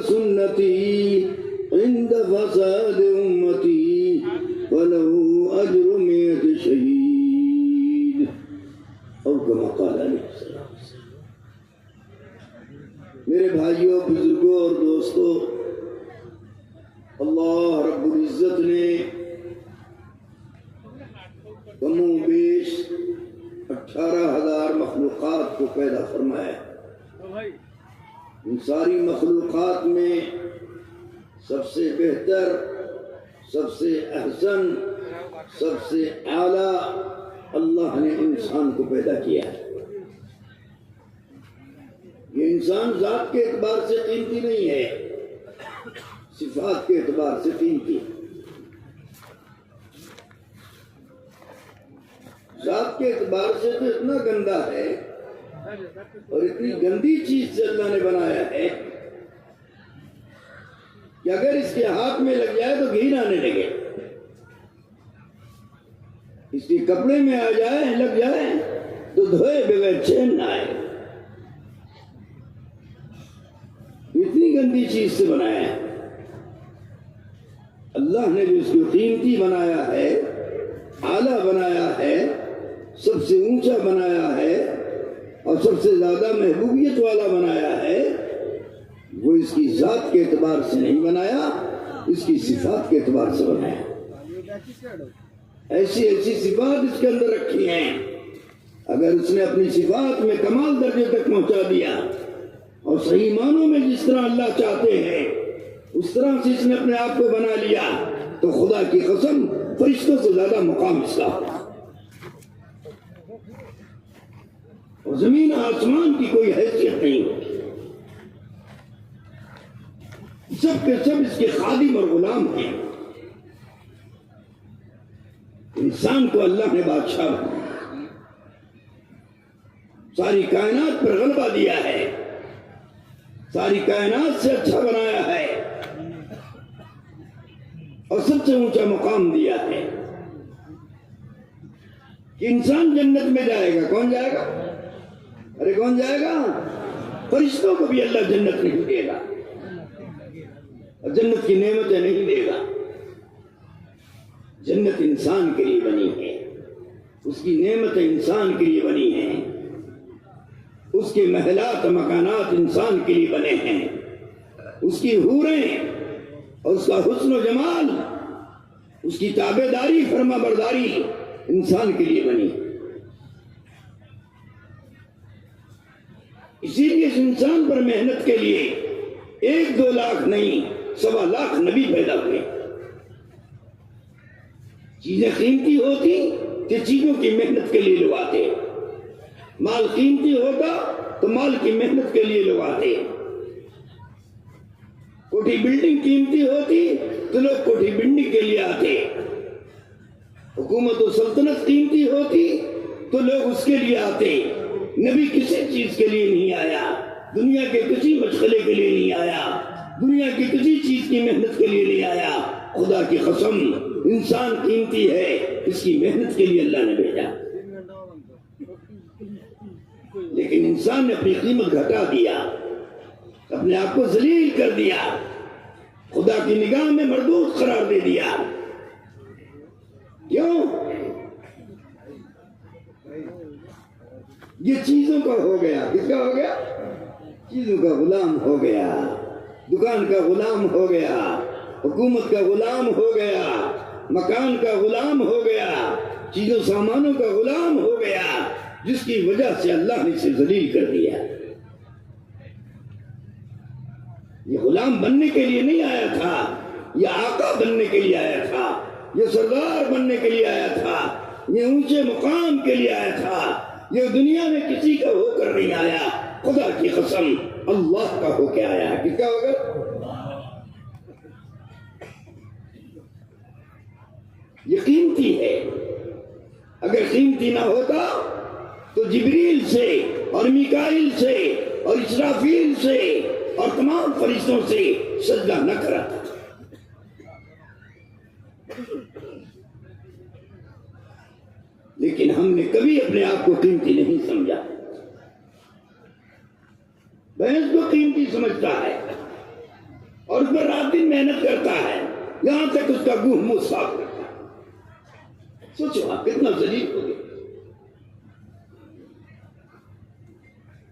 سنتی عند فساد امتی فله اجر 100 شہید او کما قال علیہ السلام۔ میرے بھائیوں، بزرگوں اور دوستوں، اللہ رب العزت نے کم و بیش 18,000 مخلوقات کو پیدا فرمایا ہے۔ ان ساری مخلوقات میں سب سے بہتر، سب سے احسن، سب سے اعلیٰ اللہ نے انسان کو پیدا کیا ہے۔ یہ انسان ذات کے اعتبار سے قیمتی نہیں ہے، صفات کے اعتبار سے قیمتی ہے۔ ذات کے اعتبار سے تو اتنا گندا ہے اور اتنی گندی چیز سے اللہ نے بنایا ہے کہ اگر اس کے ہاتھ میں لگ جائے تو گھین آنے لگے، اس کے کپڑے میں آ جائے، لگ جائے تو دھوئے بغیر چین نہ آئے۔ اتنی گندی چیز سے بنایا ہے اللہ نے، جو اس کو قیمتی بنایا ہے، اعلیٰ بنایا ہے، سب سے اونچا بنایا ہے اور سب سے زیادہ محبوبیت والا بنایا ہے، وہ اس کی ذات کے اعتبار سے نہیں بنایا، اس کی صفات کے اعتبار سے بنایا۔ ایسی ایسی صفات اس کے اندر رکھی ہیں، اگر اس نے اپنی صفات میں کمال درجے تک پہنچا دیا اور صحیح معنوں میں جس طرح اللہ چاہتے ہیں اس طرح سے اس نے اپنے آپ کو بنا لیا تو خدا کی قسم فرشتوں سے زیادہ مقام اس کا، اور زمین آسمان کی کوئی حیثیت نہیں ہوتی۔ سب کے سب اس کے خادم اور غلام ہیں۔ انسان کو اللہ نے بادشاہ بنایا، ساری کائنات پر غلبہ دیا ہے، ساری کائنات سے اچھا بنایا ہے اور سب سے اونچا مقام دیا ہے کہ انسان جنت میں جائے گا۔ کون جائے گا؟ ارے کون جائے گا؟ فرشتوں کو بھی اللہ جنت نہیں دے گا اور جنت کی نعمتیں نہیں دے گا۔ جنت انسان کے لیے بنی ہے، اس کی نعمتیں انسان کے لیے بنی ہیں، اس کے محلات و مکانات انسان کے لیے بنے ہیں، اس کی حوریں اور اس کا حسن و جمال، اس کی تابعداری فرما برداری انسان کے لیے بنی۔ اسی لیے اس انسان پر محنت کے لیے 1-2 لاکھ نہیں 1.25 لاکھ نبی پیدا ہوئے۔ چیزیں قیمتی ہوتی کہ چیزوں کی محنت کے لیے لوگ آتے، مال قیمتی ہوتا تو مال کی محنت کے لیے لوگ آتے، کوٹھی بلڈنگ قیمتی ہوتی تو لوگ کوٹھی بلڈنگ کے لیے آتے، حکومت و سلطنت قیمتی ہوتی تو لوگ اس کے لیے آتے۔ نبی کسی چیز کے لیے نہیں آیا، دنیا کے کسی مشغلے کے لیے نہیں آیا، دنیا کی کسی چیز کی محنت کے لیے نہیں آیا۔ خدا کی قسم انسان قیمتی ہے، اس کی محنت کے لیے اللہ نے بھیجا، لیکن انسان نے اپنی قیمت گھٹا دیا، اپنے آپ کو ذلیل کر دیا، خدا کی نگاہ میں مردود قرار دے دیا۔ کیوں؟ یہ چیزوں کا ہو گیا۔ کس کا ہو گیا؟ چیزوں کا غلام ہو گیا، دکان کا غلام ہو گیا، حکومت کا غلام ہو گیا، مکان کا غلام ہو گیا، چیزوں سامانوں کا غلام ہو گیا، جس کی وجہ سے اللہ نے اسے ذلیل کر دیا۔ یہ غلام بننے کے لیے نہیں آیا تھا، یہ آقا بننے کے لیے آیا تھا، یہ سردار بننے کے لیے آیا تھا، یہ اونچے مقام کے لیے آیا تھا، یہ دنیا میں کسی کا ہو کر نہیں آیا، خدا کی قسم اللہ کا ہو کے آیا۔ کس کا ہوگا؟ یہ قیمتی ہے، اگر قیمتی نہ ہوتا تو جبریل سے اور میکائیل سے اور اسرافیل سے اور تمام فرشتوں سے سجدہ نہ کراتا۔ لیکن ہم نے کبھی اپنے آپ کو قیمتی نہیں سمجھا، بھینس کو قیمتی سمجھتا ہے، اور اس پر رات دن محنت کرتا ہے یہاں تک اس کا گوہ منہ صاف کرتا ہے. سوچو آپ کتنا ذلیل ہو گئے.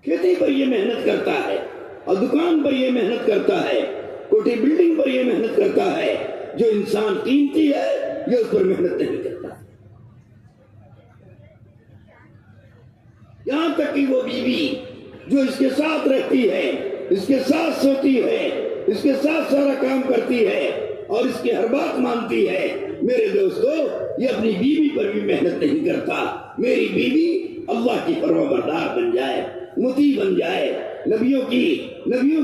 کھیتی پر یہ محنت کرتا ہے اور دکان پر یہ محنت کرتا ہے, کوٹھی بلڈنگ پر یہ محنت کرتا ہے. جو انسان قیمتی ہے یہ اس پر محنت نہیں کرتا. یہاں تک کہ وہ بیوی جو اس کے ساتھ رہتی ہے, اس کے ساتھ سوتی ہے, اس کے ساتھ سارا کام کرتی ہے اور اس کی ہر بات مانتی ہے, میرے دوستو یہ اپنی بیوی پر بھی محنت نہیں کرتا. میری بیوی اللہ کی فرما بردار بن جائے, مطیع بن جائے, نبیوں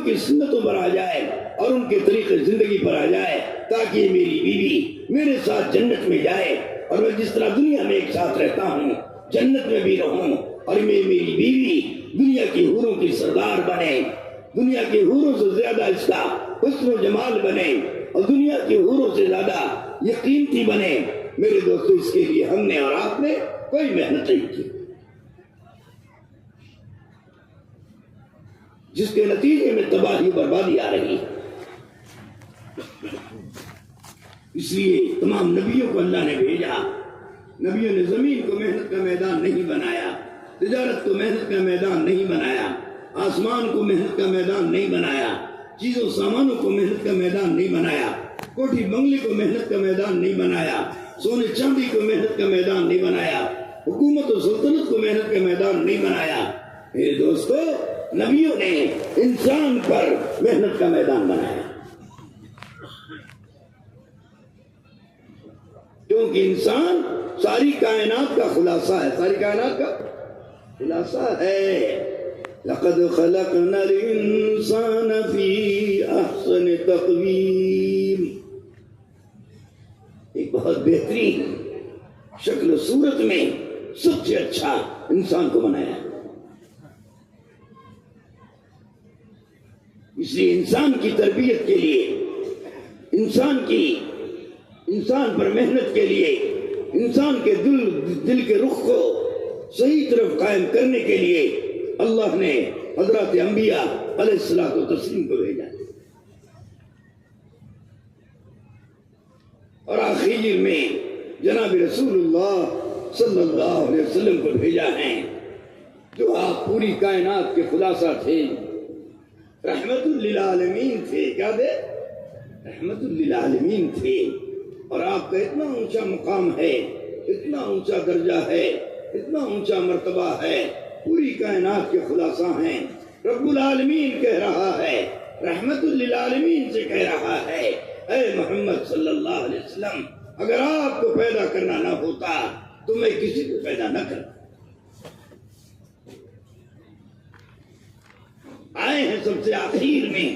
کی سنتوں پر آ جائے اور ان کے طریقے زندگی پر آ جائے, تاکہ میری بیوی میرے ساتھ جنت میں جائے اور میں جس طرح دنیا میں ایک ساتھ رہتا ہوں جنت میں بھی رہوں, اور میری بیوی دنیا کی حوروں کی سردار بنے, دنیا کی حوروں سے زیادہ اس کا حسن و جمال بنے اور دنیا کی حوروں سے زیادہ یہ قیمتی بنے. میرے دوستو اس کے لیے ہم نے اور آپ نے کوئی محنت نہیں کی, جس کے نتیجے میں تباہی بربادی آ رہی ہے. اس لیے تمام نبیوں کو اللہ نے بھیجا. نبیوں نے زمین کو محنت کا میدان نہیں بنایا, تجارت کو محنت کا میدان نہیں بنایا, آسمان کو محنت کا میدان نہیں بنایا, چیزوں سامانوں کو محنت کا میدان نہیں بنایا, کوٹھی بنگلے کو محنت کا میدان نہیں بنایا, سونے چاندی کو محنت کا میدان نہیں بنایا, حکومت و سلطنت کو محنت کا میدان نہیں بنایا. میرے دوستو نبیوں نے انسان پر محنت کا میدان بنایا, کیونکہ انسان ساری کائنات کا خلاصہ ہے, ساری کائنات کا خلاصہ ہے. لقد خلقنا الانسان فی احسن تقویم, ایک بہت بہترین شکل و صورت میں سب سے اچھا انسان کو بنایا. اس لیے انسان کی تربیت کے لیے, انسان پر محنت کے لیے, انسان کے دل کے رخ کو صحیح طرف قائم کرنے کے لیے اللہ نے حضرات انبیاء علیہ الصلوۃ والتسلیم کو بھیجا, اور آخر میں جناب رسول اللہ صلی اللہ علیہ وسلم کو بھیجا ہے, جو آپ پوری کائنات کے خلاصہ تھے, رحمت للعالمین تھے. کیا تھے؟ رحمت للعالمین تھے. اور آپ کا اتنا اونچا مقام ہے, اتنا اونچا درجہ ہے, اتنا اونچا مرتبہ ہے, پوری کائنات کے خلاصہ ہیں. رب العالمین کہہ رہا ہے, رحمت للعالمین سے کہہ رہا ہے, اے محمد صلی اللہ علیہ وسلم, اگر آپ کو پیدا کرنا نہ ہوتا تو میں کسی کو پیدا نہ کرتا. آئے ہیں سب سے آخر میں,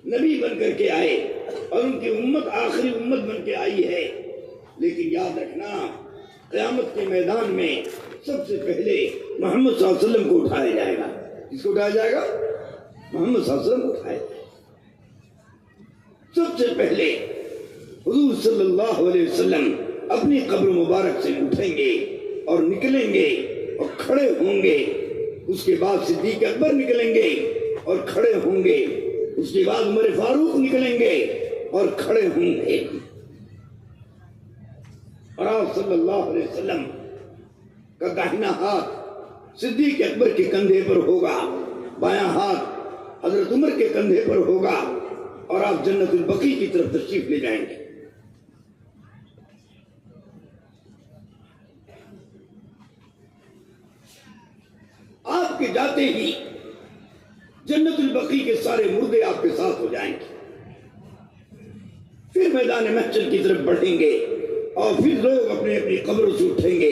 نبی بن کر کے آئے, اور ان کی امت آخری امت بن کے آئی ہے. لیکن یاد رکھنا قیامت کے میدان میں سب سے پہلے محمد صلی اللہ علیہ وسلم کو اٹھایا جائے گا. کس کو اٹھایا جائے گا؟ محمد صلی اللہ علیہ وسلم کو اٹھایا جائے گا. سب سے پہلے حضور صلی اللہ علیہ وسلم اپنی قبر مبارک سے اٹھیں گے اور نکلیں گے اور کھڑے ہوں گے. اس کے بعد صدیق اکبر نکلیں گے اور کھڑے ہوں گے. اس کے بعد عمر فاروق نکلیں گے اور کھڑے ہوں گے. اور آپ صلی اللہ علیہ وسلم کا داہنا ہاتھ صدیق اکبر کے کندھے پر ہوگا, بایاں ہاتھ حضرت عمر کے کندھے پر ہوگا, اور آپ جنت البقیع کی طرف تشریف لے جائیں گے. آپ کے جاتے ہی جنت البقیع کے سارے مردے آپ کے ساتھ ہو جائیں گے. پھر میدان محشر کی طرف بڑھیں گے اور پھر لوگ اپنی اپنی قبروں سے اٹھیں گے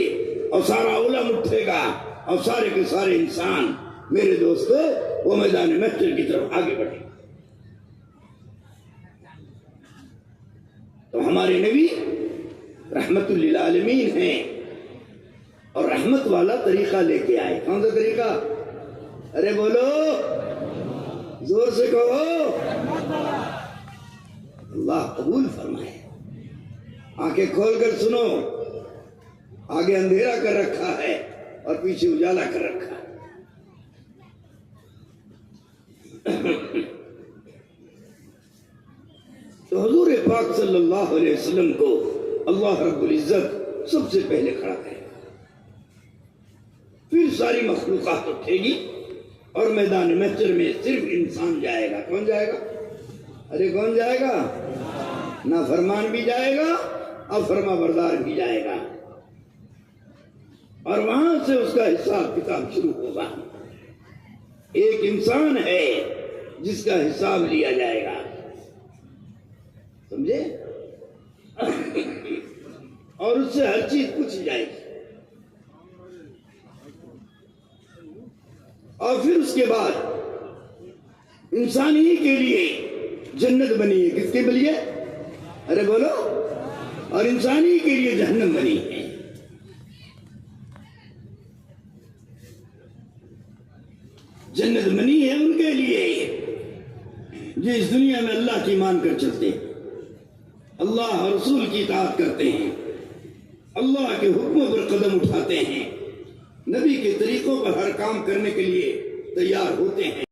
اور سارا علم اٹھے گا اور سارے کے سارے انسان میرے دوستو وہ میدان محشر کی طرف آگے بڑھیں گے. تو ہمارے نبی رحمت للعالمین ہیں اور رحمت والا طریقہ لے کے آئے. کون سا طریقہ؟ ارے بولو, زور سے کہو. اللہ قبول فرمائے. آنکھیں کھول کر سنو, آگے اندھیرا کر رکھا ہے اور پیچھے اجالا کر رکھا ہے. پاک صلی اللہ علیہ وسلم کو اللہ رب العزت سب سے پہلے کھڑا کرے گا، پھر ساری مخلوقات اٹھے گی اور میدان محشر میں صرف انسان جائے گا۔ کون جائے گا؟ ارے کون جائے گا؟ نافرمان بھی جائے گا اور فرما بردار بھی جائے گا، اور وہاں سے اس کا حساب کتاب شروع ہوگا۔ ایک انسان ہے جس کا حساب لیا جائے گا، سمجھے؟ اور اس سے ہر چیز پوچھی جائے گی، اور پھر اس کے بعد انسان ہی کے لیے جنت بنی ہے۔ کس کے لیے؟ ارے بولو۔ اور انسان ہی کے لیے جہنم بنی ہے۔ جنت بنی ہے ان کے لیے جو اس دنیا میں اللہ کی مان کر چلتے ہیں، اللہ اور رسول کی اطاعت کرتے ہیں، اللہ کے حکموں پر قدم اٹھاتے ہیں، نبی کے طریقوں پر ہر کام کرنے کے لیے تیار ہوتے ہیں۔